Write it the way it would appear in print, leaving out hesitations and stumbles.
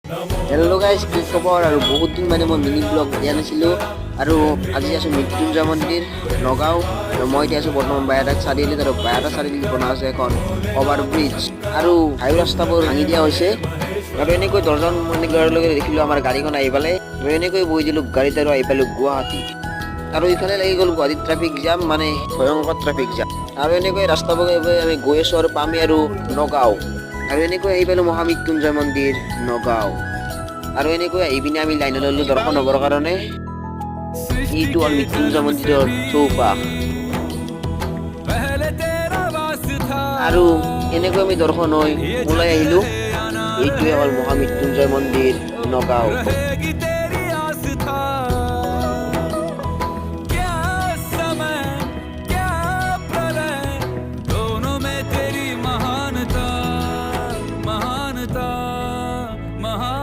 Hello' guys, কি খবৰ? আৰু বহুত দিন মানে মই মিনি ব্লগ দিয়া নাছিলোঁ। আৰু আজি আছোঁ মৃত্যুঞ্জয় মন্দিৰ নগাঁও। আৰু মই এতিয়া আছোঁ বৰ্তমান বাইহাটা চাৰিআলিত। আৰু বাইহাটা চাৰিআলিত বনোৱা আছে এখন অভাৰ ব্ৰিজ, আৰু হাইৱে ৰাস্তাবোৰ ভাঙি দিয়া হৈছে। আৰু এনেকৈ দহজন মানে লগে দেখিলোঁ আমাৰ গাড়ীখন আহি পালে। আৰু এনেকৈ বহি দিলোঁ গাড়ীত আৰু আহি পালোঁ গুৱাহাটী। আৰু ইফালে লাগি গ'ল গুৱাহাটীত ট্ৰাফিক জাম, মানে ভয়ংকৰ ট্ৰাফিক জাম। আৰু এনেকৈ ৰাস্তা বগাই আমি গৈ আছোঁ আৰু পামেই আৰু নগাঁও। আৰু এনেকৈ আহি পালোঁ মহামৃত্যুঞ্জয় মন্দিৰ নগাঁও। আৰু এনেকৈ আহি পিনে আমি লাইন ল'লোঁ দৰ্শন হ'বৰ কাৰণে। এইটো হ'ল মৃত্যুঞ্জয় মন্দিৰৰ চৌপাশ। আৰু এনেকৈ আমি দৰ্শন হৈ ওলাই আহিলোঁ। এইটোৱে হ'ল মহামৃত্যুঞ্জয় মন্দিৰ নগাঁও।